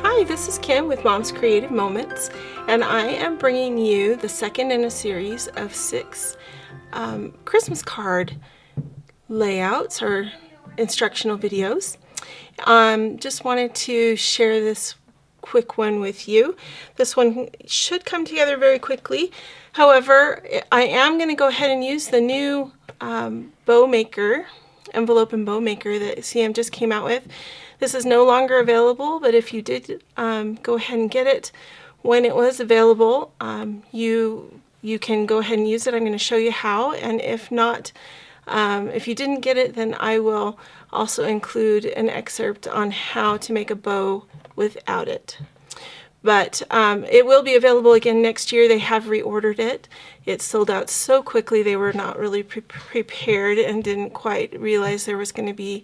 Hi, this is Kim with Mom's Creative Moments, and I am bringing you the second in a series of 6 Christmas card layouts or instructional videos. Just wanted to share this quick one with you. This one should come together very quickly. However, I am going to go ahead and use the new bow maker, envelope and bow maker that CM just came out with. This is no longer available, but if you did go ahead and get it when it was available, you can go ahead and use it. I'm going to show you how, and if not, if you didn't get it, then I will also include an excerpt on how to make a bow without it. But it will be available again next year. They have reordered it. It sold out so quickly they were not really prepared and didn't quite realize there was going to be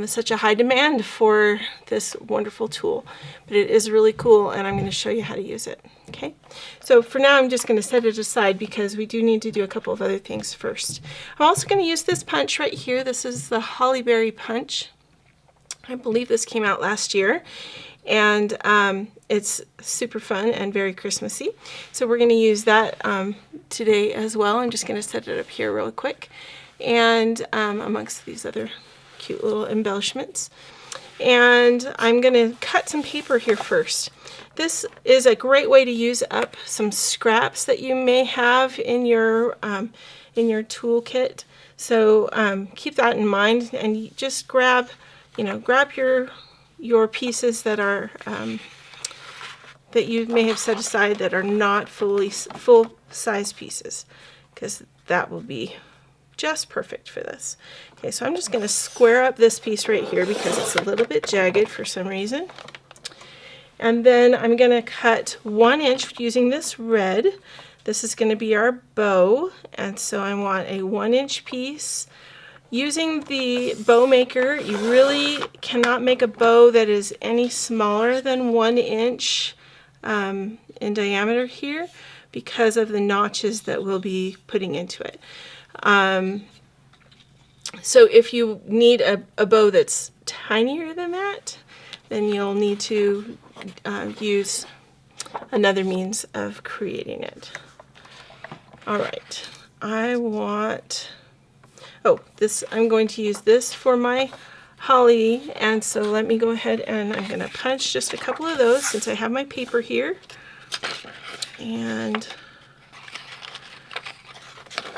such a high demand for this wonderful tool. But it is really cool, and I'm going to show you how to use it. Okay, so for now I'm just going to set it aside because we do need to do a couple of other things first. I'm also going to use this punch right here. This is the Holly Berry punch. I believe this came out last year, and it's super fun and very Christmassy. So we're going to use that today as well. I'm just going to set it up here real quick, and amongst these other cute little embellishments. And I'm going to cut some paper here first. This is a great way to use up some scraps that you may have in your toolkit. So keep that in mind, and you just grab your pieces that are that you may have set aside that are not full size pieces, because that will be just perfect for this. Okay, so I'm just going to square up this piece right here because it's a little bit jagged for some reason. And then I'm going to cut 1 inch using this red. This is going to be our bow, and so I want a 1 inch piece. Using the bow maker, you really cannot make a bow that is any smaller than 1 inch in diameter here because of the notches that we'll be putting into it. So if you need a bow that's tinier than that, then you'll need to use another means of creating it. All right, I'm going to use this for my holly, and so let me go ahead and I'm going to punch just a couple of those since I have my paper here. And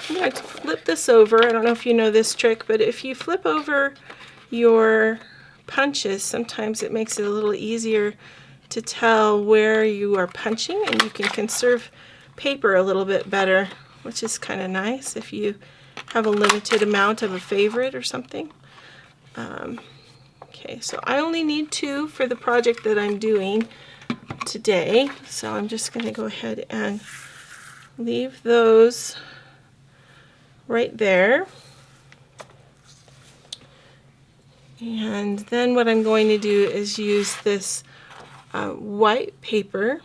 I'm going to flip this over. I don't know if you know this trick, but if you flip over your punches, sometimes it makes it a little easier to tell where you are punching, and you can conserve paper a little bit better, which is kind of nice if you have a limited amount of a favorite or something. Okay, so I only need 2 for the project that I'm doing today, so I'm just going to go ahead and leave those right there. And then what I'm going to do is use this white paper,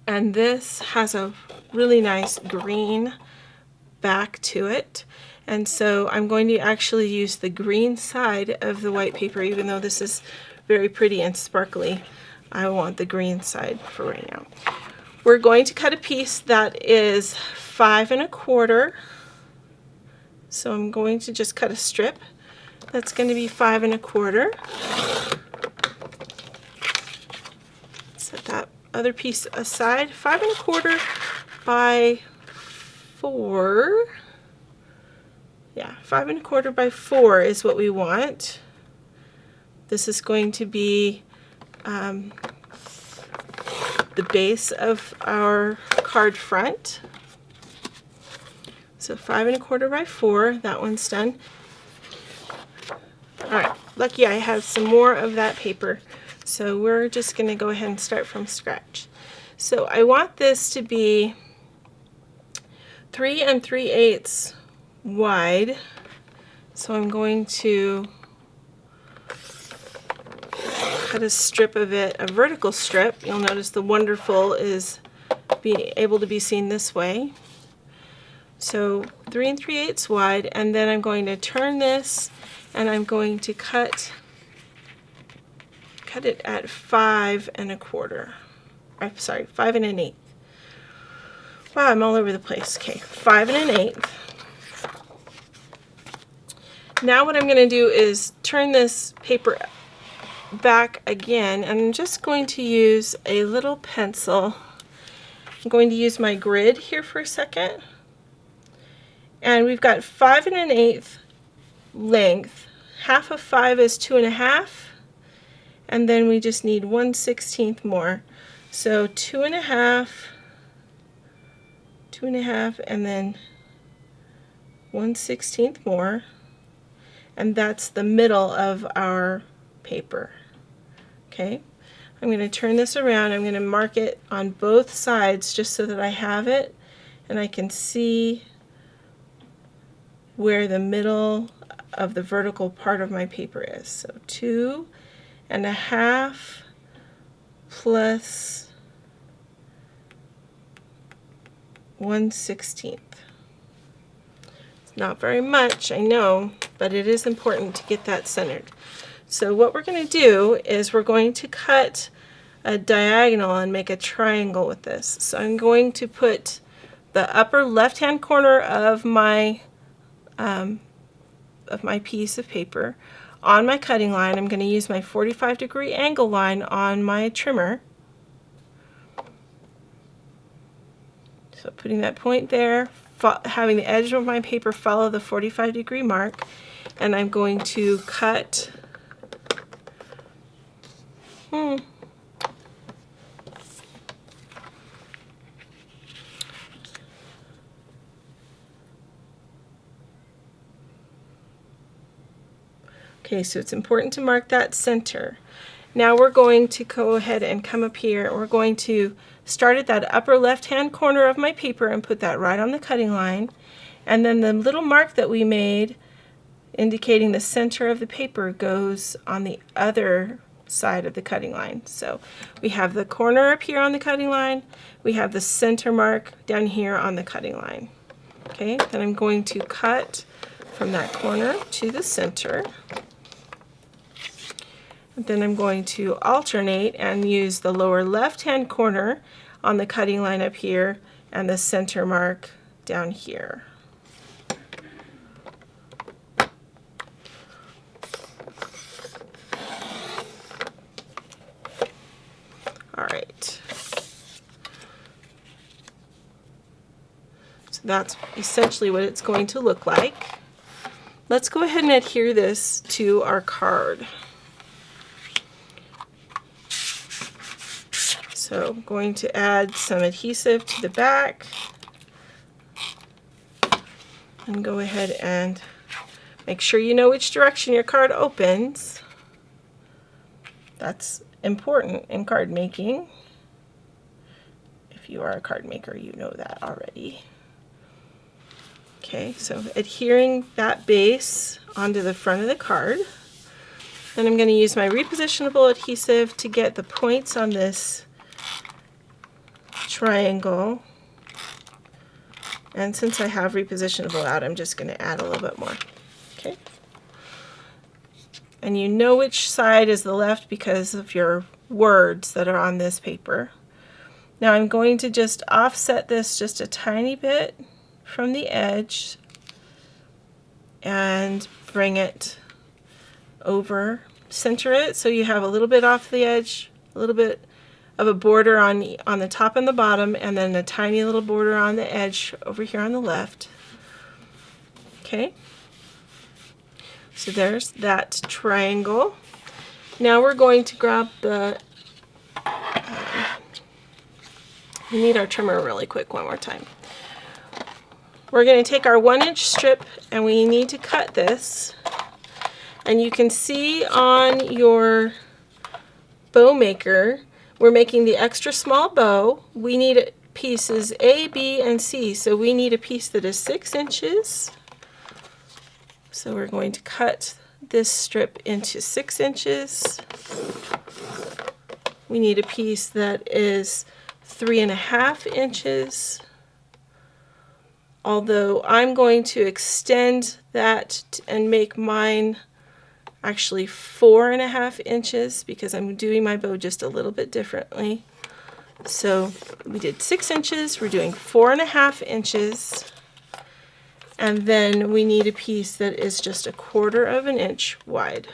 and this has a really nice green back to it, and so I'm going to actually use the green side of the white paper. Even though this is very pretty and sparkly, I want the green side for right now. We're going to cut a piece that is 5 1/4. So I'm going to just cut a strip that's going to be 5 1/4. Set that other piece aside. 5 1/4 by 4. Yeah, 5 1/4 by 4 is what we want. This is going to be the base of our card front. So 5 1/4 by 4, that one's done. All right, lucky I have some more of that paper. So we're just going to go ahead and start from scratch. So I want this to be 3 3/8 wide. So I'm going to cut a strip of it, a vertical strip. You'll notice the wonderful is being able to be seen this way. So 3 3/8 wide, and then I'm going to turn this, and I'm going to cut cut it at 5 1/4. I'm sorry, 5 1/8. Wow, I'm all over the place. Okay, 5 1/8. Now what I'm going to do is turn this paper back again, and I'm just going to use a little pencil. I'm going to use my grid here for a second. And we've got 5 1/8 length. Half of 5 is 2 1/2. And then we just need 1/16 more. So 2 1/2, 2 1/2, and then 1/16 more. And that's the middle of our paper. Okay, I'm going to turn this around. I'm going to mark it on both sides just so that I have it and I can see where the middle of the vertical part of my paper is. So 2 1/2 plus 1/16. It's not very much, I know, but it is important to get that centered. So what we're going to do is we're going to cut a diagonal and make a triangle with this. So I'm going to put the upper left-hand corner of my piece of paper on my cutting line. I'm going to use my 45-degree angle line on my trimmer. So putting that point there, having the edge of my paper follow the 45-degree mark, and I'm going to cut Okay, so it's important to mark that center. Now we're going to go ahead and come up here. We're going to start at that upper left-hand corner of my paper and put that right on the cutting line. And then the little mark that we made indicating the center of the paper goes on the other side of the cutting line. So we have the corner up here on the cutting line. We have the center mark down here on the cutting line. Okay, then I'm going to cut from that corner to the center. Then I'm going to alternate and use the lower left-hand corner on the cutting line up here and the center mark down here. All right. So that's essentially what it's going to look like. Let's go ahead and adhere this to our card. So I'm going to add some adhesive to the back and go ahead and make sure you know which direction your card opens. That's important in card making. If you are a card maker, you know that already. Okay, so adhering that base onto the front of the card. Then I'm going to use my repositionable adhesive to get the points on this triangle, and since I have repositionable out, I'm just going to add a little bit more. Okay, and you know which side is the left because of your words that are on this paper. Now I'm going to just offset this just a tiny bit from the edge and bring it over, center it so you have a little bit off the edge, a little bit of a border on the top and the bottom, and then a tiny little border on the edge over here on the left. Okay, so there's that triangle. Now we're going to grab the, we need our trimmer really quick one more time. We're going to take our 1-inch strip and we need to cut this. And you can see on your bow maker, we're making the extra small bow. We need pieces A, B, and C. So we need a piece that is 6 inches. So we're going to cut this strip into 6 inches. We need a piece that is 3 1/2 inches. Although I'm going to extend that and make mine actually 4.5 inches because I'm doing my bow just a little bit differently. So we did 6 inches, we're doing 4.5 inches, and then we need a piece that is just 1/4 of an inch wide.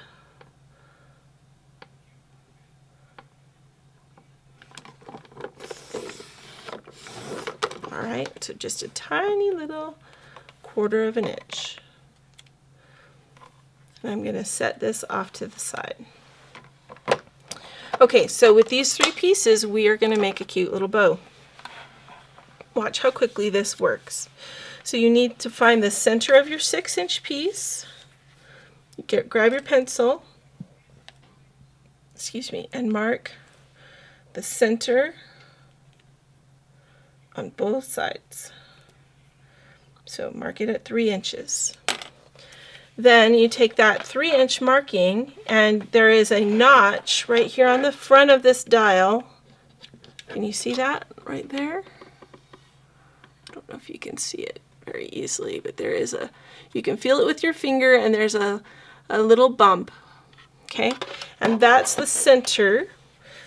All right, so just a tiny little 1/4 of an inch. And I'm going to set this off to the side. Okay, so with these 3 pieces, we are going to make a cute little bow. Watch how quickly this works. So you need to find the center of your 6-inch piece. Grab your pencil, and mark the center on both sides. So mark it at 3 inches. Then you take that 3-inch marking, and there is a notch right here on the front of this dial. Can you see that right there? I don't know if you can see it very easily, but there is you can feel it with your finger, and there's a little bump. Okay, and that's the center.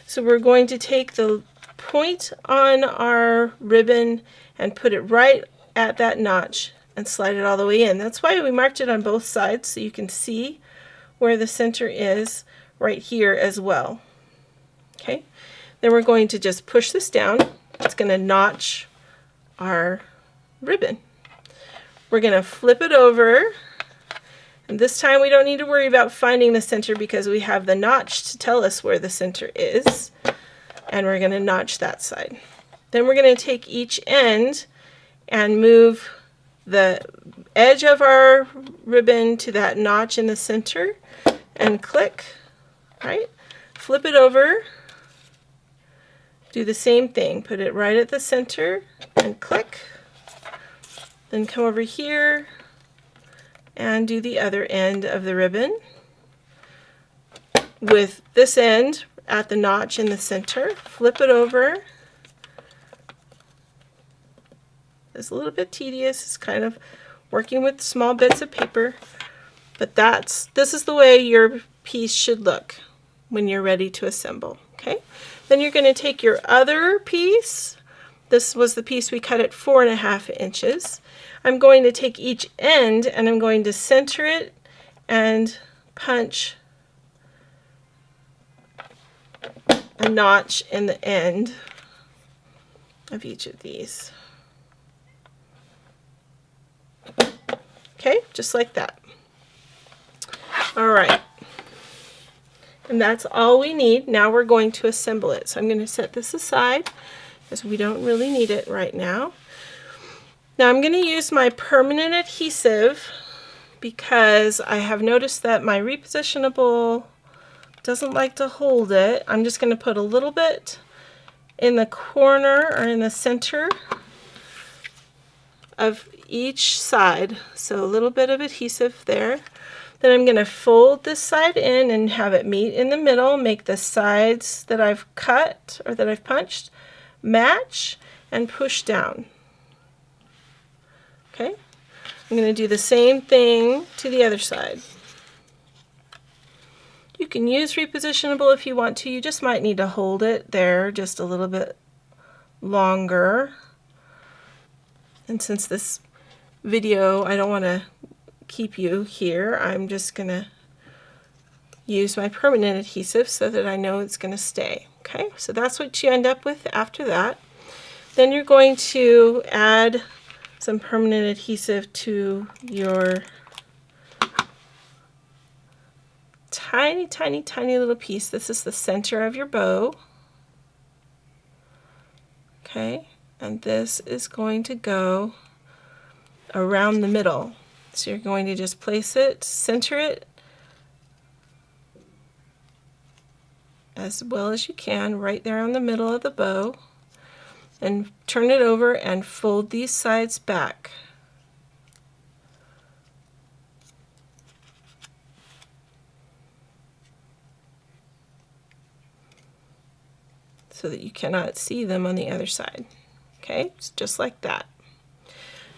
So we're going to take the point on our ribbon and put it right at that notch and slide it all the way in. That's why we marked it on both sides, so you can see where the center is right here as well. Okay, then we're going to just push this down. It's going to notch our ribbon. We're going to flip it over, and this time we don't need to worry about finding the center because we have the notch to tell us where the center is, and we're going to notch that side. Then we're going to take each end and move the edge of our ribbon to that notch in the center and click, right? Flip it over, do the same thing, put it right at the center and click, then come over here and do the other end of the ribbon with this end at the notch in the center, flip it over. It's a little bit tedious. It's kind of working with small bits of paper, but this is the way your piece should look when you're ready to assemble. Okay, then you're going to take your other piece. This was the piece we cut at 4.5 inches. I'm going to take each end and I'm going to center it and punch a notch in the end of each of these. Okay, just like that. All right, and that's all we need. Now we're going to assemble it. So I'm going to set this aside because we don't really need it right now. Now I'm going to use my permanent adhesive because I have noticed that my repositionable doesn't like to hold it. I'm just going to put a little bit in the corner or in the center of each side, so a little bit of adhesive there. Then I'm going to fold this side in and have it meet in the middle, make the sides that I've cut or that I've punched match, and push down. Okay, I'm going to do the same thing to the other side. You can use repositionable if you want to. You just might need to hold it there just a little bit longer. And since this video, I don't want to keep you here, I'm just going to use my permanent adhesive so that I know it's going to stay. Okay, so that's what you end up with after that. Then you're going to add some permanent adhesive to your tiny, tiny, tiny little piece. This is the center of your bow. Okay, and this is going to go around the middle. So you're going to just place it, center it as well as you can right there on the middle of the bow, and turn it over and fold these sides back. So that you cannot see them on the other side. Okay, it's just like that.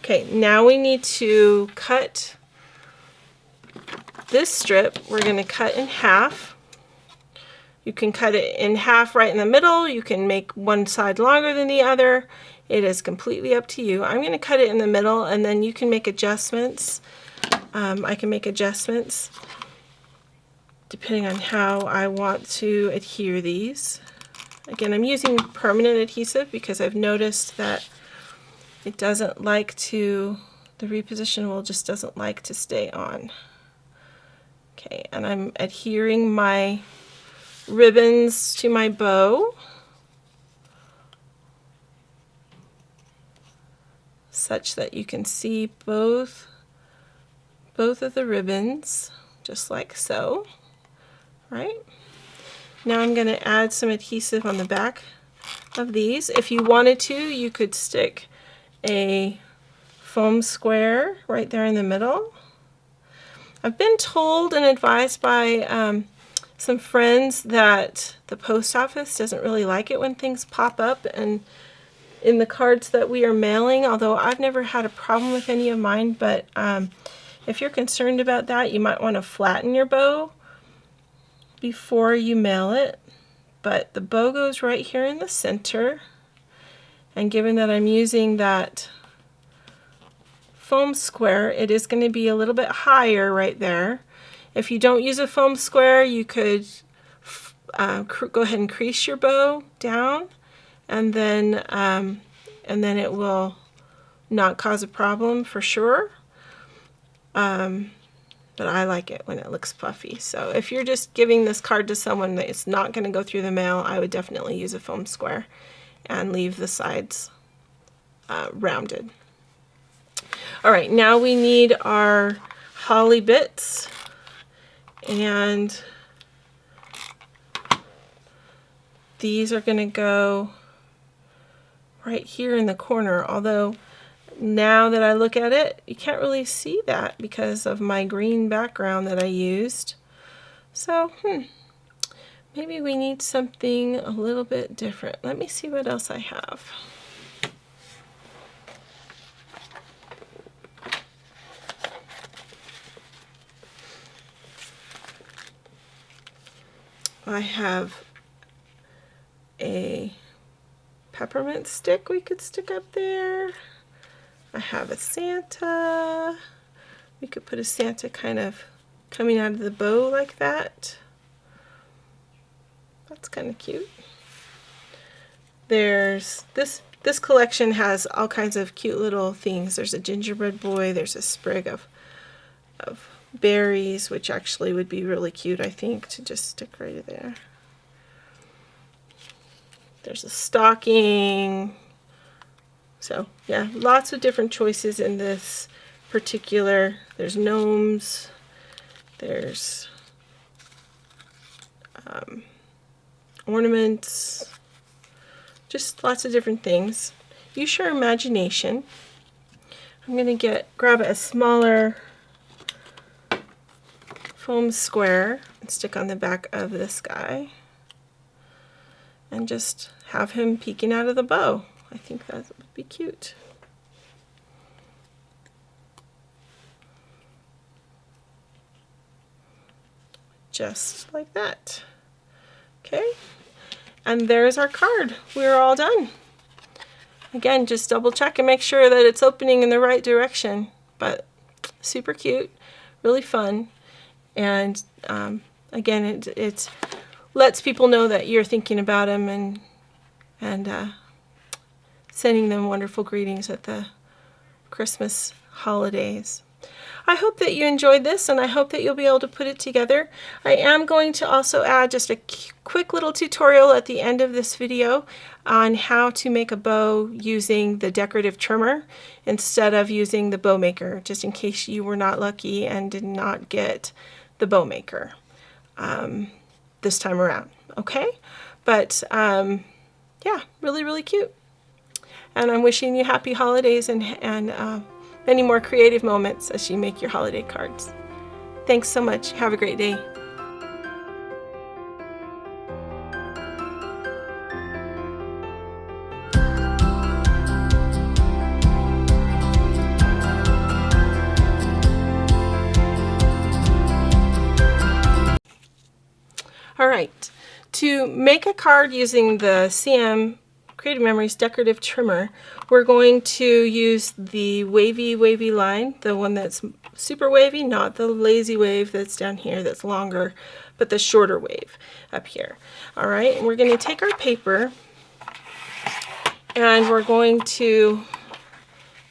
Okay, now we need to cut This strip we're going to cut in half. You can cut it in half right in the middle. You can make one side longer than the other. It is completely up to you. I'm going to cut it in the middle, and then you can make adjustments. I can make adjustments depending on how I want to adhere these. Again, I'm using permanent adhesive because I've noticed that it doesn't like to, the repositionable just doesn't like to stay on. Okay, and I'm adhering my ribbons to my bow such that you can see both of the ribbons, just like so, right? Now I'm going to add some adhesive on the back of these. If you wanted to, you could stick a foam square right there in the middle. I've been told and advised by some friends that the post office doesn't really like it when things pop up and in the cards that we are mailing, although I've never had a problem with any of mine, but if you're concerned about that, you might want to flatten your bow before you mail it. But the bow goes right here in the center, and given that I'm using that foam square, it is going to be a little bit higher right there. If you don't use a foam square, you could go ahead and crease your bow down, and then it will not cause a problem for sure. But I like it when it looks puffy. So if you're just giving this card to someone that is not going to go through the mail, I would definitely use a foam square and leave the sides rounded. All right, now we need our holly bits, and these are going to go right here in the corner, although now that I look at it, you can't really see that because of my green background that I used. So, maybe we need something a little bit different. Let me see what else I have. I have a peppermint stick we could stick up there. I have a Santa. We could put a Santa kind of coming out of the bow like that. That's kind of cute. There's this collection has all kinds of cute little things. There's a gingerbread boy, there's a sprig of berries, which actually would be really cute, I think, to just stick right there. There's a stocking. So yeah, lots of different choices in this particular. There's gnomes, there's ornaments, just lots of different things. Use your imagination. I'm going to grab a smaller foam square and stick on the back of this guy and just have him peeking out of the bow. I think that would be cute. Just like that. Okay, and there's our card. We're all done. Again, just double check and make sure that it's opening in the right direction, but super cute, really fun. And again, it lets people know that you're thinking about them and sending them wonderful greetings at the Christmas holidays. I hope that you enjoyed this, and I hope that you'll be able to put it together. I am going to also add just a quick little tutorial at the end of this video on how to make a bow using the decorative trimmer instead of using the bow maker, just in case you were not lucky and did not get the bow maker this time around. Okay, but yeah, really, really cute. And I'm wishing you happy holidays and many more creative moments as you make your holiday cards. Thanks so much. Have a great day. All right, to make a card using the CM Creative Memories decorative trimmer, we're going to use the wavy line, the one that's super wavy, not the lazy wave that's down here that's longer, but the shorter wave up here. All right, and we're going to take our paper and we're going to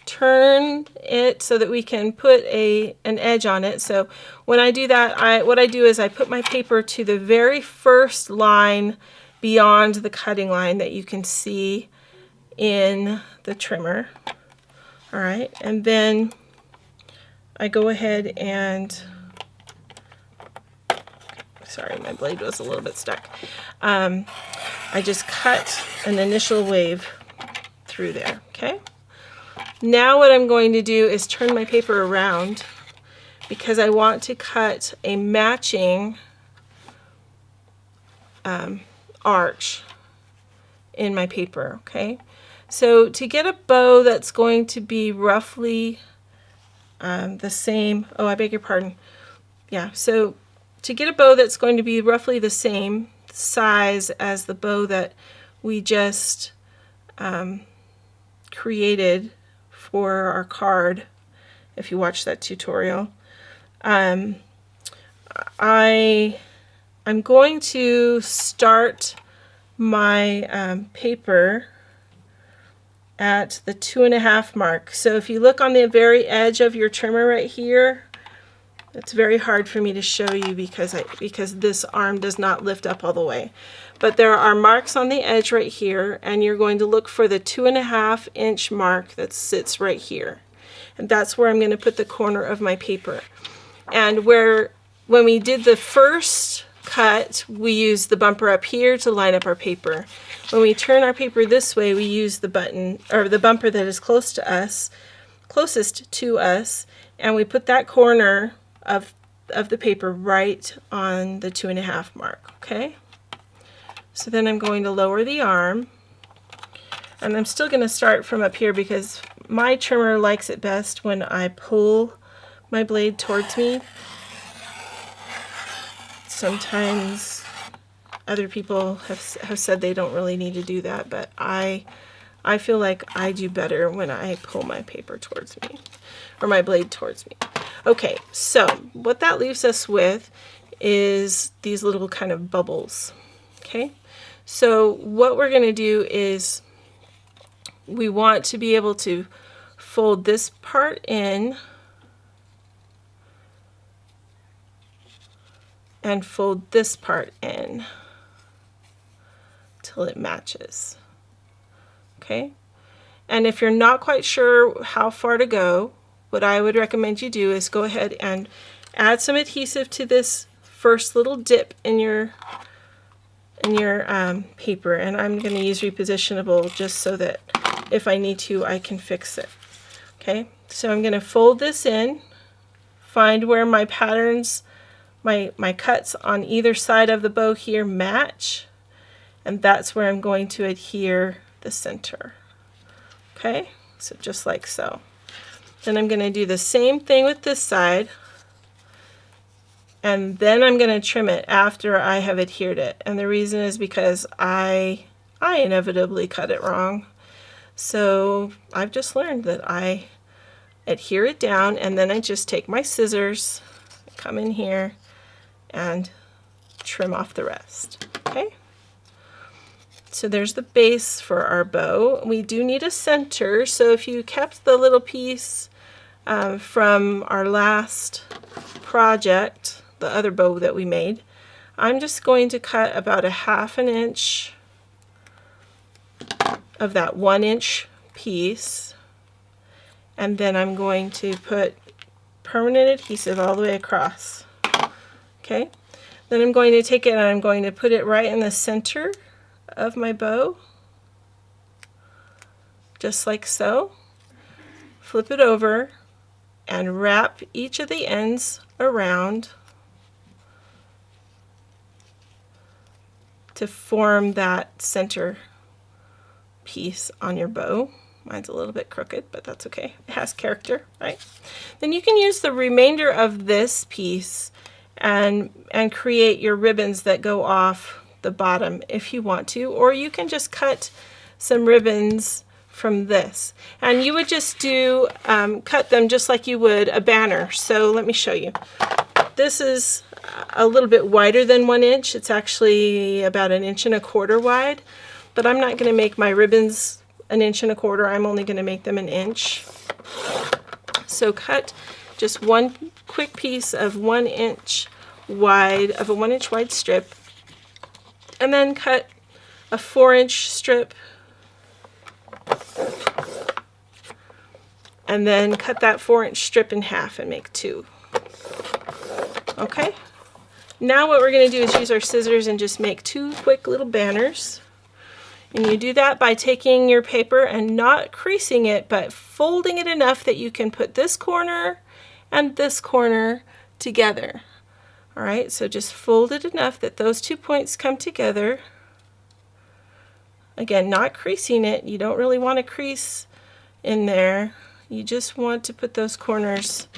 turn it so that we can put an edge on it. So when I do that, what I do is I put my paper to the very first line beyond the cutting line that you can see in the trimmer. All right, and then I go ahead and, sorry, my blade was a little bit stuck. I just cut an initial wave through there, okay? Now what I'm going to do is turn my paper around because I want to cut a matching arch in my paper, okay? So to get a bow that's going to be roughly the same, oh, I beg your pardon. Yeah, so to get a bow that's going to be roughly the same size as the bow that we just created for our card, if you watch that tutorial, I'm going to start my paper at the 2.5 mark. So if you look on the very edge of your trimmer right here, it's very hard for me to show you because this arm does not lift up all the way. But there are marks on the edge right here, and you're going to look for the 2.5 inch mark that sits right here. And that's where I'm going to put the corner of my paper. And when we did the first cut, we used the bumper up here to line up our paper. When we turn our paper this way, we use the button or the bumper that is closest to us, and we put that corner of the paper right on the 2.5 mark, okay? So then I'm going to lower the arm, and I'm still going to start from up here because my trimmer likes it best when I pull my blade towards me. Sometimes other people have said they don't really need to do that, but I feel like I do better when I pull my paper towards me, or my blade towards me. Okay, so what that leaves us with is these little kind of bubbles, okay? So what we're going to do is we want to be able to fold this part in and fold this part in till it matches, okay? And if you're not quite sure how far to go, what I would recommend you do is go ahead and add some adhesive to this first little dip in your paper, and I'm going to use repositionable just so that if I need to, I can fix it. Okay, so I'm going to fold this in, find where my patterns, my cuts on either side of the bow here match, and that's where I'm going to adhere the center. Okay, so just like so. Then I'm going to do the same thing with this side, and then I'm going to trim it after I have adhered it. And the reason is because I inevitably cut it wrong. So I've just learned that I adhere it down, and then I just take my scissors, come in here, and trim off the rest. Okay? So there's the base for our bow. We do need a center, so if you kept the little piece from our last project, the other bow that we made, I'm just going to cut about 1/2 inch of that 1 inch piece, and then I'm going to put permanent adhesive all the way across. Okay, then I'm going to take it and I'm going to put it right in the center of my bow, just like so. Flip it over and wrap each of the ends around to form that center piece on your bow. Mine's a little bit crooked, but that's okay. It has character, right? Then you can use the remainder of this piece and create your ribbons that go off the bottom if you want to, or you can just cut some ribbons from this, and you would just do cut them just like you would a banner. So let me show you. This is a little bit wider than 1 inch. It's actually about 1.25 inches wide, but I'm not going to make my ribbons 1.25 inches. I'm only going to make them 1 inch. So cut just one quick piece of 1 inch wide, of a 1 inch wide strip, and then cut a 4-inch strip, and then cut that 4-inch strip in half and make 2. Okay, now what we're going to do is use our scissors and just make 2 quick little banners. And you do that by taking your paper and not creasing it, but folding it enough that you can put this corner and this corner together. All right, so just fold it enough that those 2 points come together. Again, not creasing it. You don't really want to crease in there. You just want to put those corners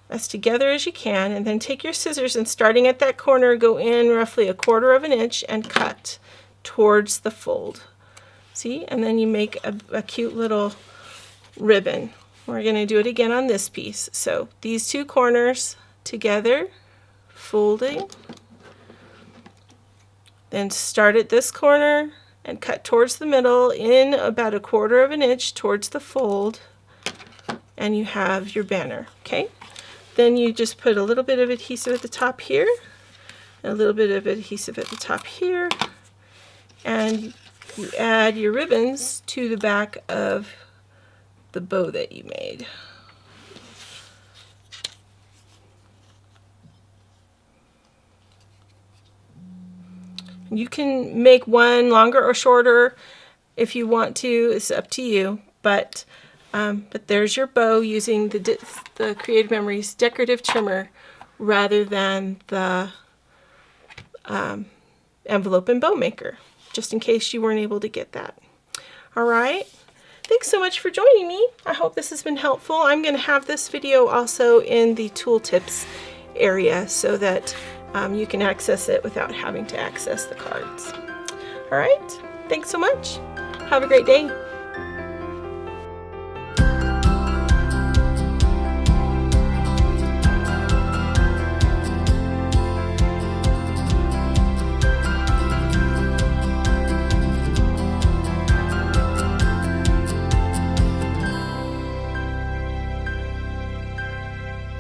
as together as you can, and then take your scissors and, starting at that corner, go in roughly 1/4 inch and cut towards the fold. See, and then you make a cute little ribbon. We're going to do it again on this piece. So these 2 corners together, folding, then start at this corner and cut towards the middle in about 1/4 inch towards the fold, and you have your banner. Okay, then you just put a little bit of adhesive at the top here, and a little bit of adhesive at the top here, and you add your ribbons to the back of the bow that you made. You can make one longer or shorter if you want to. It's up to you. But there's your bow using the Creative Memories decorative trimmer rather than the envelope and bow maker, just in case you weren't able to get that. All right. Thanks so much for joining me. I hope this has been helpful. I'm going to have this video also in the tooltips area so that you can access it without having to access the cards. All right. Thanks so much. Have a great day.